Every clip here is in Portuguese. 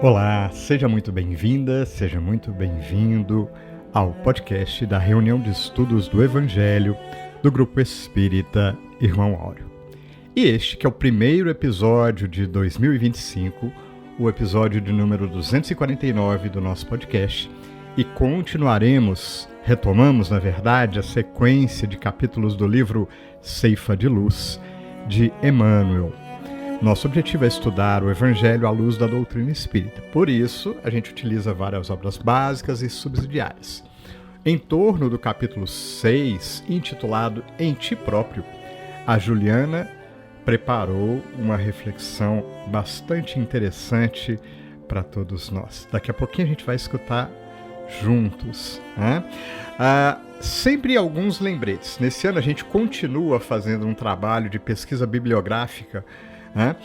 Olá, seja muito bem-vinda, seja muito bem-vindo ao podcast da Reunião de Estudos do Evangelho do Grupo Espírita Irmão Áureo. E este que é o primeiro episódio de 2025, o episódio de número 249 do nosso podcast, e retomamos, na verdade, a sequência de capítulos do livro Ceifa de Luz, de Emmanuel. Nosso objetivo é estudar o Evangelho à luz da doutrina espírita. Por isso, a gente utiliza várias obras básicas e subsidiárias. Em torno do capítulo 6, intitulado Em Ti Próprio, a Juliana preparou uma reflexão bastante interessante para todos nós. Daqui a pouquinho a gente vai escutar juntos, né? Sempre alguns lembretes. Nesse ano a gente continua fazendo um trabalho de pesquisa bibliográfica, né?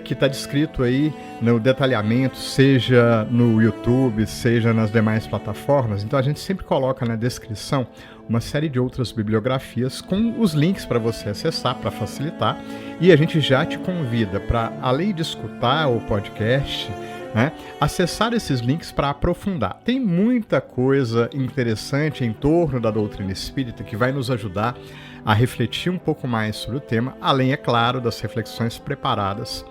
Que está descrito aí no detalhamento, seja no YouTube, seja nas demais plataformas. Então a gente sempre coloca na descrição uma série de outras bibliografias com os links para você acessar, para facilitar. E a gente já te convida para, além de escutar o podcast, né, acessar esses links para aprofundar. Tem muita coisa interessante em torno da doutrina espírita que vai nos ajudar a refletir um pouco mais sobre o tema, além, é claro, das reflexões preparadas,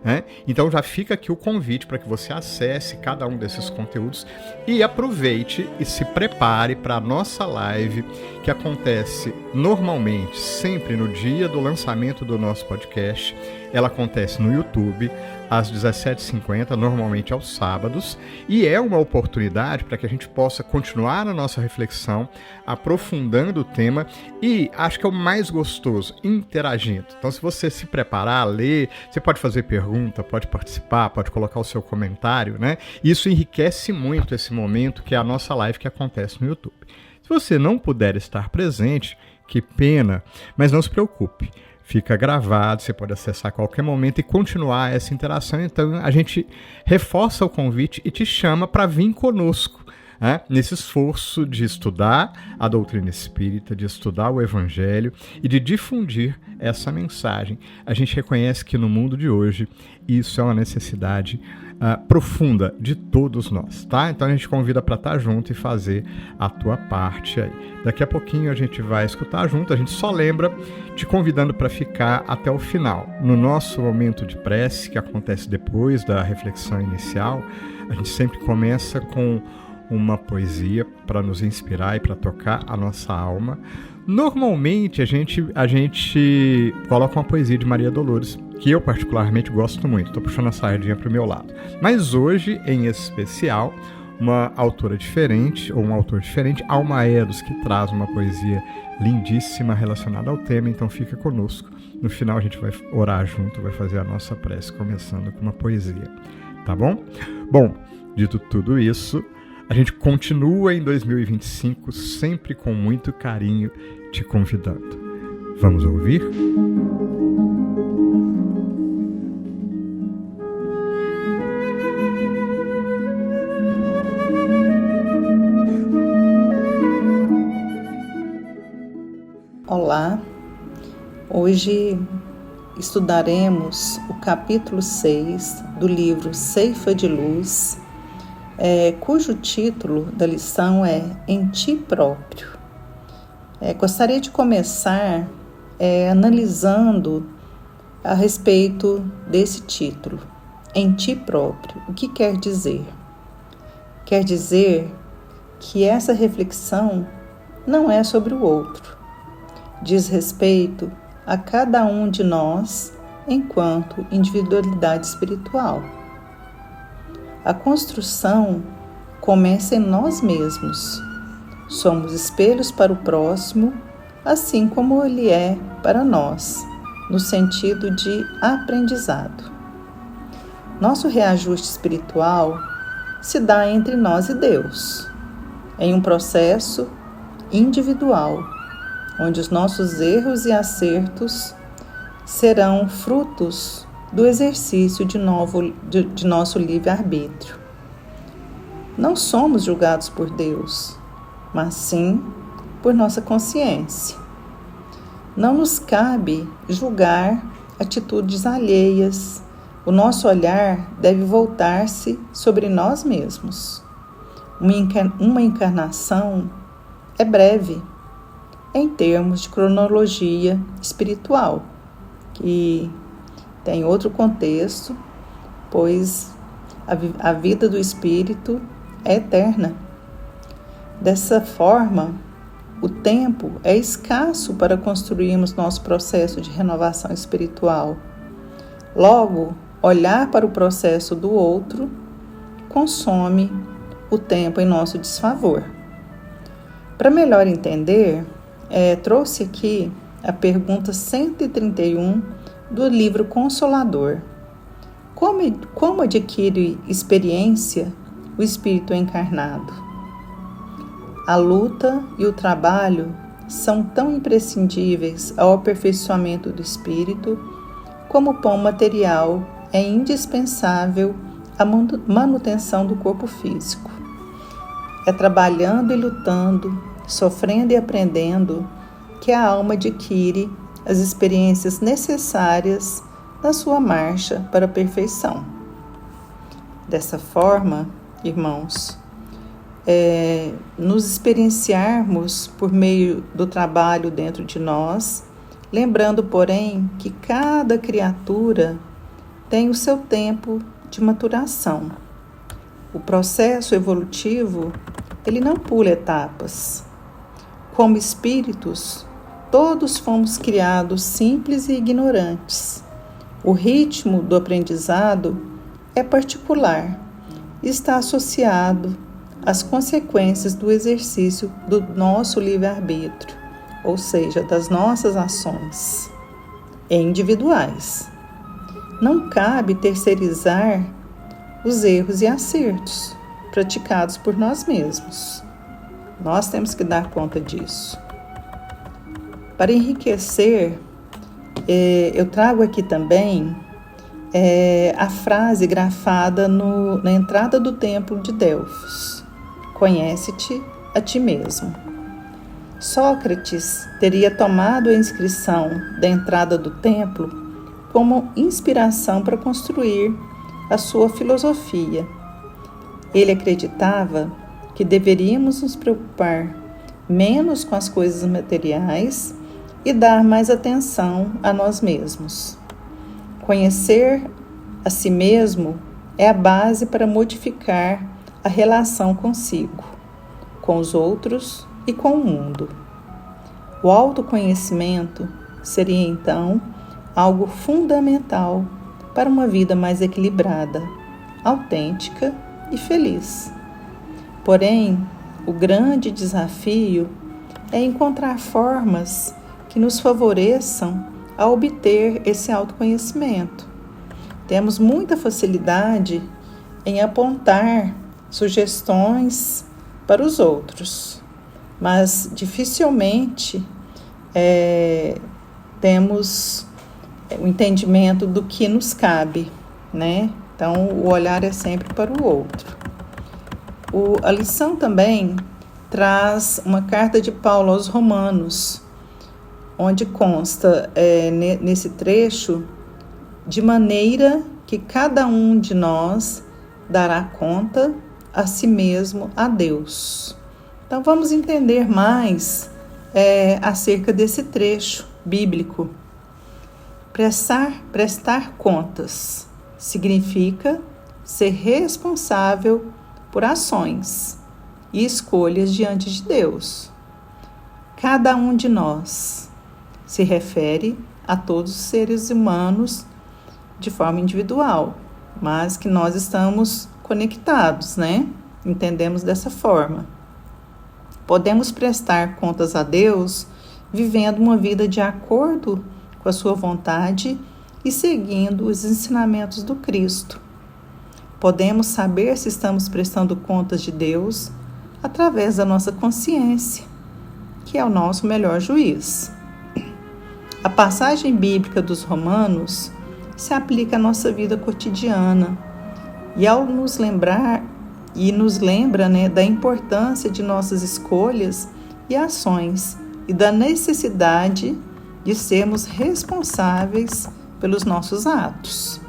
né? Então já fica aqui o convite para que você acesse cada um desses conteúdos e aproveite e se prepare para a nossa live, que acontece normalmente sempre no dia do lançamento do nosso podcast. Ela acontece no YouTube às 17h50, normalmente aos sábados, e é uma oportunidade para que a gente possa continuar a nossa reflexão, aprofundando o tema e, acho que é o mais gostoso, interagindo. Então, se você se preparar, ler, você pode fazer pergunta, pode participar, pode colocar o seu comentário, né? Isso enriquece muito esse momento que é a nossa live que acontece no YouTube. Se você não puder estar presente, que pena, mas não se preocupe. Fica gravado, você pode acessar a qualquer momento e continuar essa interação. Então a gente reforça o convite e te chama para vir conosco, né, nesse esforço de estudar a doutrina espírita, de estudar o Evangelho e de difundir essa mensagem. A gente reconhece que no mundo de hoje isso é uma necessidade profunda de todos nós, tá? Então a gente convida para estar junto e fazer a tua parte aí. Daqui a pouquinho a gente vai escutar junto, a gente só lembra te convidando para ficar até o final. No nosso momento de prece, que acontece depois da reflexão inicial, a gente sempre começa com uma poesia para nos inspirar e para tocar a nossa alma. Normalmente a gente coloca uma poesia de Maria Dolores, que eu particularmente gosto muito, estou puxando a sardinha para o meu lado. Mas hoje, em especial, uma autora diferente, ou um autor diferente, Alma Eros, que traz uma poesia lindíssima relacionada ao tema, então fica conosco. No final a gente vai orar junto, vai fazer a nossa prece, começando com uma poesia, tá bom? Bom, dito tudo isso, a gente continua em 2025, sempre com muito carinho, te convidando. Vamos ouvir? Olá, hoje estudaremos o capítulo 6 do livro Ceifa de Luz, cujo título da lição é Em Ti Próprio. Gostaria de começar analisando a respeito desse título, Em Ti Próprio. O que quer dizer? Quer dizer que essa reflexão não é sobre o outro, diz respeito a cada um de nós enquanto individualidade espiritual. A construção começa em nós mesmos. Somos espelhos para o próximo, assim como ele é para nós, no sentido de aprendizado. Nosso reajuste espiritual se dá entre nós e Deus, em um processo individual, onde os nossos erros e acertos serão frutos do exercício de nosso livre-arbítrio. Não somos julgados por Deus, mas sim por nossa consciência. Não nos cabe julgar atitudes alheias, o nosso olhar deve voltar-se sobre nós mesmos. Uma encarnação é breve, em termos de cronologia espiritual, que tem outro contexto, pois a vida do espírito é eterna. Dessa forma, o tempo é escasso para construirmos nosso processo de renovação espiritual. Logo, olhar para o processo do outro consome o tempo em nosso desfavor. Para melhor entender, trouxe aqui a pergunta 131 do livro Consolador. Como adquire experiência o espírito encarnado? A luta e o trabalho são tão imprescindíveis ao aperfeiçoamento do espírito como o pão material é indispensável à manutenção do corpo físico. É trabalhando e lutando, sofrendo e aprendendo que a alma adquire as experiências necessárias na sua marcha para a perfeição. Dessa forma, irmãos, nos experienciarmos por meio do trabalho dentro de nós, lembrando, porém, que cada criatura tem o seu tempo de maturação. O processo evolutivo, ele não pula etapas. Como espíritos, todos fomos criados simples e ignorantes. O ritmo do aprendizado é particular e está associado às consequências do exercício do nosso livre-arbítrio, ou seja, das nossas ações individuais. Não cabe terceirizar os erros e acertos praticados por nós mesmos. Nós temos que dar conta disso. Para enriquecer, eu trago aqui também a frase grafada na entrada do templo de Delfos: conhece-te a ti mesmo. Sócrates teria tomado a inscrição da entrada do templo como inspiração para construir a sua filosofia. Ele acreditava que deveríamos nos preocupar menos com as coisas materiais e dar mais atenção a nós mesmos. Conhecer a si mesmo é a base para modificar a relação consigo, com os outros e com o mundo. O autoconhecimento seria, então, algo fundamental para uma vida mais equilibrada, autêntica e feliz. Porém, o grande desafio é encontrar formas que nos favoreçam a obter esse autoconhecimento. Temos muita facilidade em apontar sugestões para os outros, mas dificilmente temos o entendimento do que nos cabe, né? Então, o olhar é sempre para o outro. A lição também traz uma carta de Paulo aos Romanos, onde consta nesse trecho, de maneira que cada um de nós dará conta a si mesmo a Deus. Então, vamos entender mais acerca desse trecho bíblico. Prestar contas significa ser responsável por ações e escolhas diante de Deus. Cada um de nós se refere a todos os seres humanos de forma individual, mas que nós estamos conectados, né? Entendemos dessa forma. Podemos prestar contas a Deus vivendo uma vida de acordo com a sua vontade e seguindo os ensinamentos do Cristo. Podemos saber se estamos prestando contas de Deus através da nossa consciência, que é o nosso melhor juiz. A passagem bíblica dos Romanos se aplica à nossa vida cotidiana e nos lembra, da importância de nossas escolhas e ações e da necessidade de sermos responsáveis pelos nossos atos.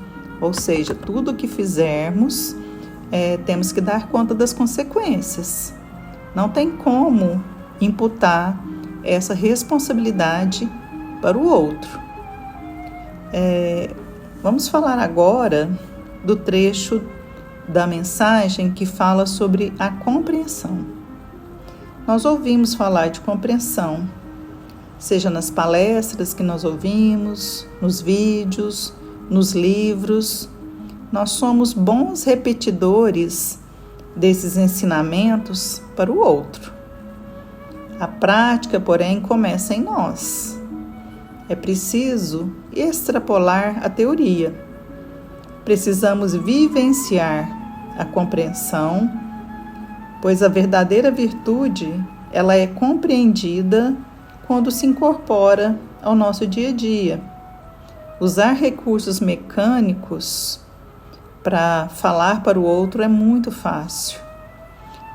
Ou seja, tudo o que fizermos, temos que dar conta das consequências. Não tem como imputar essa responsabilidade para o outro. Vamos falar agora do trecho da mensagem que fala sobre a compreensão. Nós ouvimos falar de compreensão, seja nas palestras que nós ouvimos, nos vídeos, nos livros. Nós somos bons repetidores desses ensinamentos para o outro. A prática, porém, começa em nós. É preciso extrapolar a teoria. Precisamos vivenciar a compreensão, pois a verdadeira virtude, ela é compreendida quando se incorpora ao nosso dia a dia. Usar recursos mecânicos para falar para o outro é muito fácil.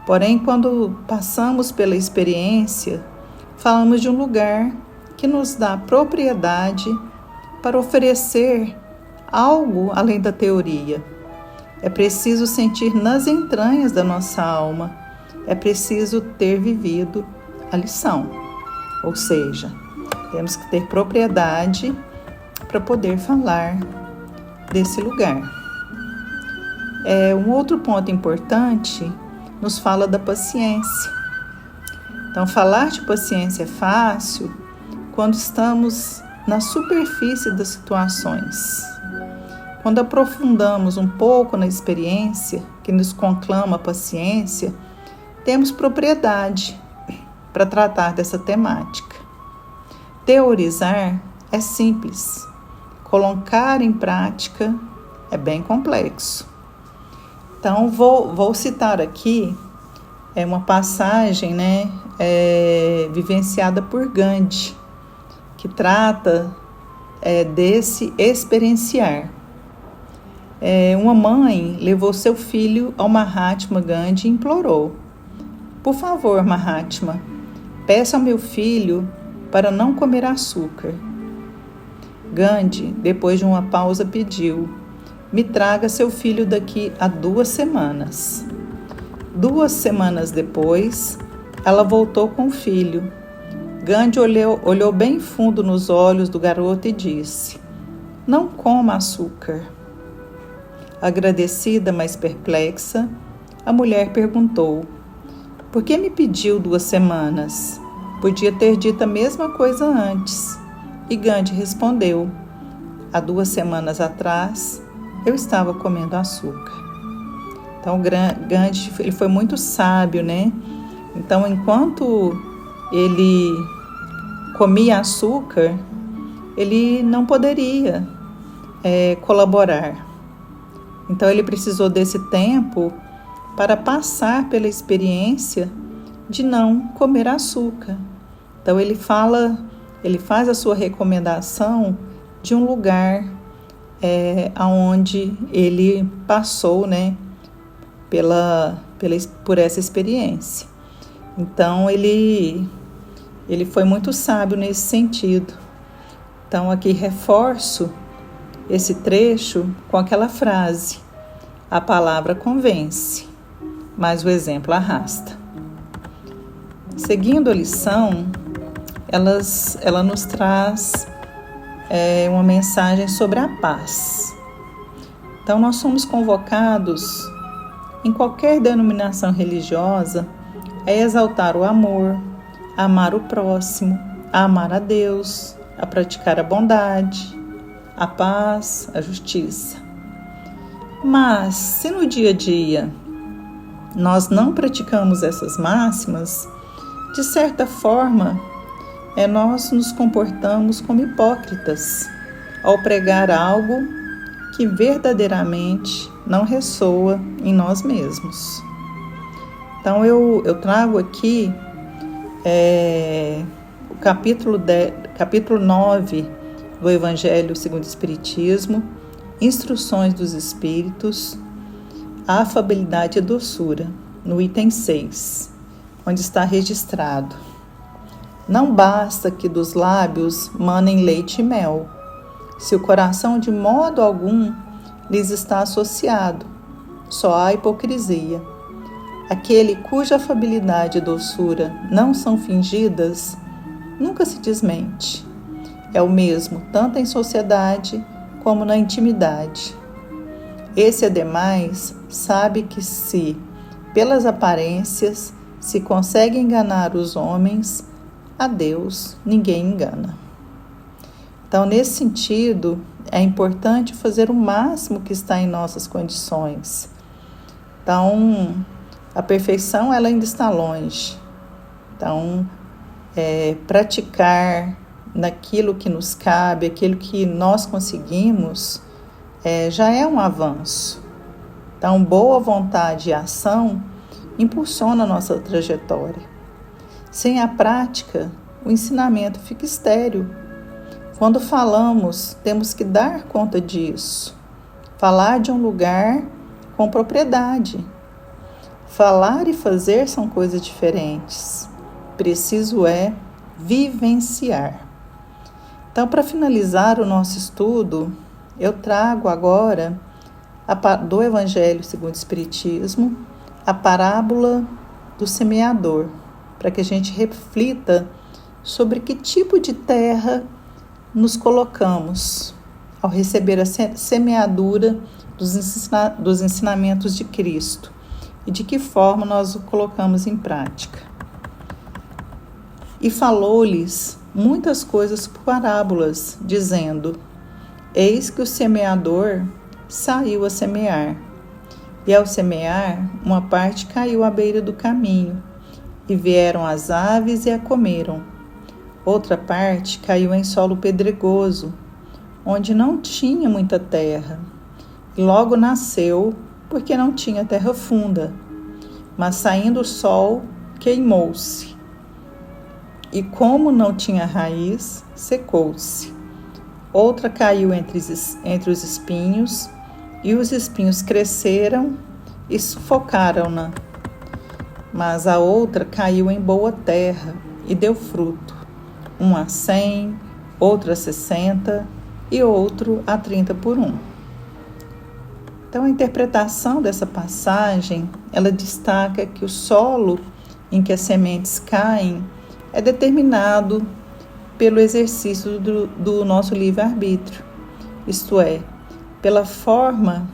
Porém, quando passamos pela experiência, falamos de um lugar que nos dá propriedade para oferecer algo além da teoria. É preciso sentir nas entranhas da nossa alma, é preciso ter vivido a lição. Ou seja, temos que ter propriedade para poder falar desse lugar. Um outro ponto importante nos fala da paciência. Então, falar de paciência é fácil quando estamos na superfície das situações. Quando aprofundamos um pouco na experiência que nos conclama a paciência, temos propriedade para tratar dessa temática. Teorizar é simples, colocar em prática é bem complexo. Então, vou citar aqui uma passagem vivenciada por Gandhi, que trata desse experienciar. Uma mãe levou seu filho ao Mahatma Gandhi e implorou: por favor, Mahatma, peça ao meu filho para não comer açúcar. Gandhi, depois de uma pausa, pediu: me traga seu filho daqui a 2 semanas. 2 semanas depois, ela voltou com o filho. Gandhi olhou bem fundo nos olhos do garoto e disse: não coma açúcar. Agradecida, mas perplexa, a mulher perguntou: por que me pediu 2 semanas? Podia ter dito a mesma coisa antes. E Gandhi respondeu: há 2 semanas atrás, eu estava comendo açúcar. Então, Gandhi ele foi muito sábio, né? Então, enquanto ele comia açúcar, ele não poderia colaborar. Então, ele precisou desse tempo para passar pela experiência de não comer açúcar. Então, ele faz a sua recomendação de um lugar aonde ele passou, por essa experiência. Então, ele foi muito sábio nesse sentido. Então, aqui reforço esse trecho com aquela frase: a palavra convence, mas o exemplo arrasta. Seguindo a lição, ela nos traz uma mensagem sobre a paz. Então, nós somos convocados, em qualquer denominação religiosa, a exaltar o amor, a amar o próximo, a amar a Deus, a praticar a bondade, a paz, a justiça. Mas, se no dia a dia nós não praticamos essas máximas, de certa forma, nós nos comportamos como hipócritas ao pregar algo que verdadeiramente não ressoa em nós mesmos. Então, eu trago aqui o capítulo 9 do Evangelho segundo o Espiritismo, Instruções dos Espíritos, a afabilidade e doçura, no item 6, onde está registrado: não basta que dos lábios manem leite e mel, se o coração de modo algum lhes está associado. Só há hipocrisia. Aquele cuja afabilidade e doçura não são fingidas, nunca se desmente. É o mesmo tanto em sociedade como na intimidade. Esse, ademais, sabe que se, pelas aparências, se consegue enganar os homens, a Deus ninguém engana. Então, nesse sentido, é importante fazer o máximo que está em nossas condições. Então, a perfeição ela ainda está longe. Então, praticar naquilo que nos cabe, aquilo que nós conseguimos, já é um avanço. Então, boa vontade e ação impulsiona a nossa trajetória. Sem a prática, o ensinamento fica estéril. Quando falamos, temos que dar conta disso. Falar de um lugar com propriedade. Falar e fazer são coisas diferentes. Preciso vivenciar. Então, para finalizar o nosso estudo, eu trago agora do Evangelho segundo o Espiritismo a parábola do semeador, para que a gente reflita sobre que tipo de terra nos colocamos ao receber a semeadura dos ensinamentos de Cristo e de que forma nós o colocamos em prática. E falou-lhes muitas coisas por parábolas, dizendo: Eis que o semeador saiu a semear. E ao semear, uma parte caiu à beira do caminho, e vieram as aves e a comeram. Outra parte caiu em solo pedregoso, onde não tinha muita terra, e logo nasceu, porque não tinha terra funda. Mas saindo o sol, queimou-se. E como não tinha raiz, secou-se. Outra caiu entre os espinhos, e os espinhos cresceram e sufocaram-na. Mas a outra caiu em boa terra e deu fruto, um a 100, outro a 60 e outro a 30 por 1. Então, a interpretação dessa passagem, ela destaca que o solo em que as sementes caem é determinado pelo exercício do nosso livre-arbítrio, isto é, pela forma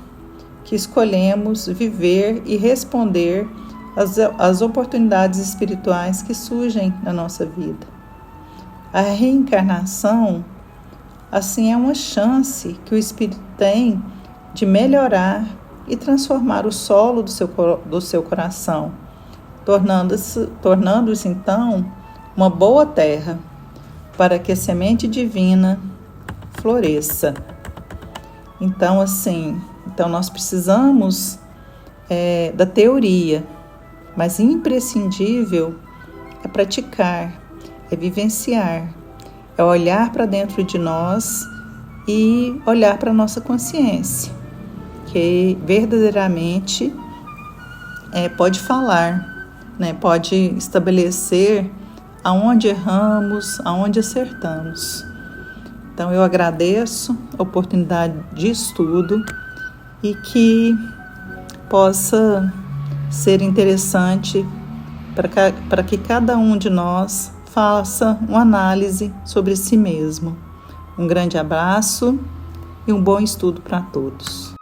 que escolhemos viver e responder às oportunidades espirituais que surgem na nossa vida. A reencarnação, assim, é uma chance que o espírito tem de melhorar e transformar o solo do seu coração, tornando-se então uma boa terra para que a semente divina floresça. Então, nós precisamos da teoria, mas imprescindível é praticar, é vivenciar, é olhar para dentro de nós e olhar para a nossa consciência, que verdadeiramente pode falar, né? Pode estabelecer aonde erramos, aonde acertamos. Então, eu agradeço a oportunidade de estudo e que possa ser interessante para que cada um de nós faça uma análise sobre si mesmo. Um grande abraço e um bom estudo para todos.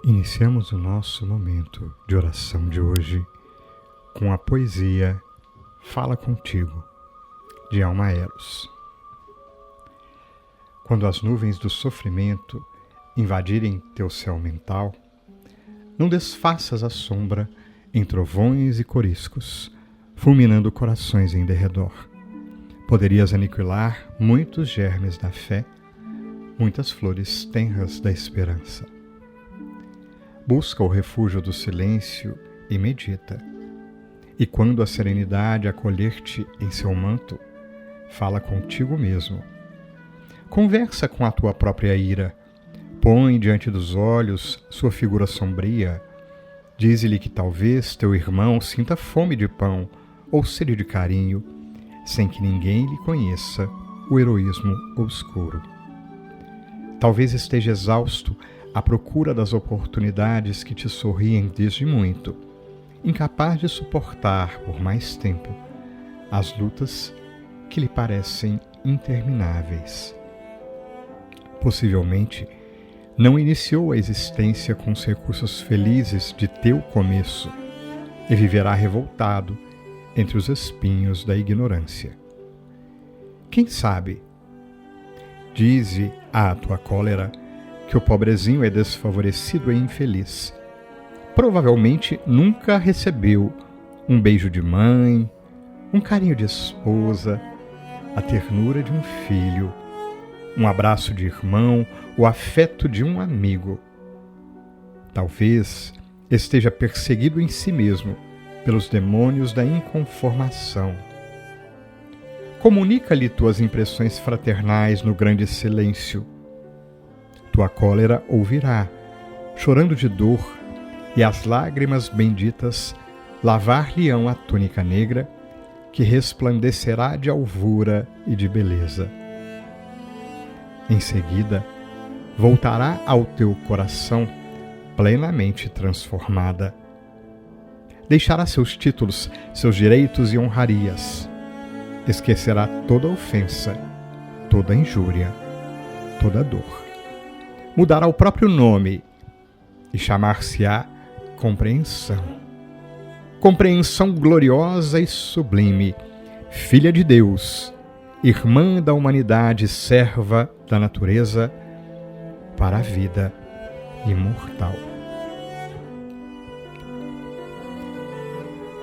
Iniciamos o nosso momento de oração de hoje com a poesia Fala Contigo, de Alma Eros. Quando as nuvens do sofrimento invadirem teu céu mental, não desfaças a sombra em trovões e coriscos, fulminando corações em derredor. Poderias aniquilar muitos germes da fé, muitas flores tenras da esperança. Busca o refúgio do silêncio e medita. E quando a serenidade acolher-te em seu manto, fala contigo mesmo. Conversa com a tua própria ira. Põe diante dos olhos sua figura sombria. Dize-lhe que talvez teu irmão sinta fome de pão ou sede de carinho, sem que ninguém lhe conheça o heroísmo obscuro. Talvez esteja exausto à procura das oportunidades que te sorriem desde muito, incapaz de suportar por mais tempo as lutas que lhe parecem intermináveis. Possivelmente, não iniciou a existência com os recursos felizes de teu começo e viverá revoltado entre os espinhos da ignorância. Quem sabe, dize à tua cólera que o pobrezinho é desfavorecido e infeliz. Provavelmente nunca recebeu um beijo de mãe, um carinho de esposa, a ternura de um filho, um abraço de irmão, o afeto de um amigo. Talvez esteja perseguido em si mesmo pelos demônios da inconformação. Comunica-lhe tuas impressões fraternais no grande silêncio. Tua cólera ouvirá, chorando de dor, e as lágrimas benditas lavar-lhe-ão a túnica negra, que resplandecerá de alvura e de beleza. Em seguida, voltará ao teu coração plenamente transformada. Deixará seus títulos, seus direitos e honrarias. Esquecerá toda ofensa, toda injúria, toda dor. Mudará o próprio nome e chamar-se-á compreensão. Compreensão gloriosa e sublime, filha de Deus, irmã da humanidade, serva da natureza para a vida imortal.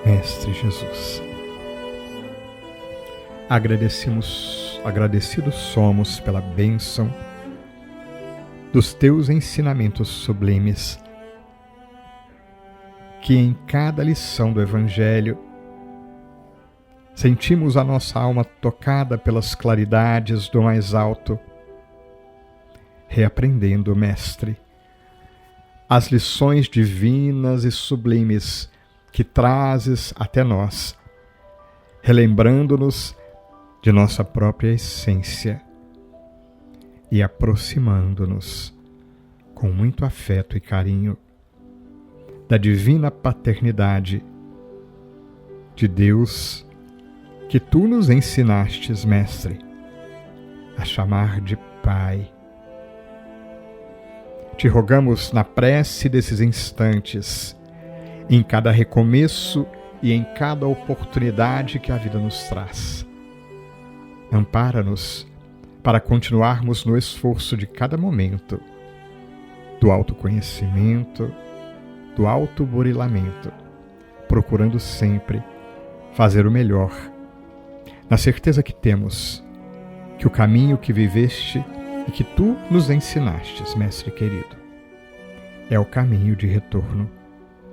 Mestre Jesus, agradecidos somos pela bênção dos teus ensinamentos sublimes, que em cada lição do Evangelho sentimos a nossa alma tocada pelas claridades do mais alto, reaprendendo, Mestre, as lições divinas e sublimes que trazes até nós, relembrando-nos de nossa própria essência e aproximando-nos com muito afeto e carinho da divina paternidade de Deus que tu nos ensinastes, Mestre, a chamar de Pai. Te rogamos na prece desses instantes, em cada recomeço e em cada oportunidade que a vida nos traz. Ampara-nos para continuarmos no esforço de cada momento, do autoconhecimento, do autoburilamento, procurando sempre fazer o melhor, na certeza que temos que o caminho que viveste e que tu nos ensinastes, Mestre querido, é o caminho de retorno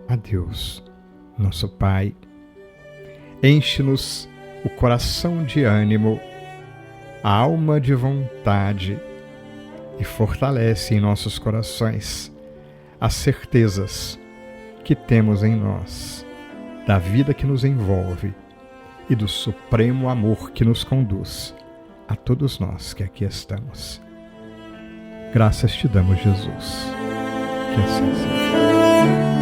a Deus, nosso Pai. Enche-nos o coração de ânimo, a alma de vontade e fortalece em nossos corações as certezas que temos em nós, da vida que nos envolve e do supremo amor que nos conduz a todos nós que aqui estamos. Graças te damos, Jesus. Que assim seja.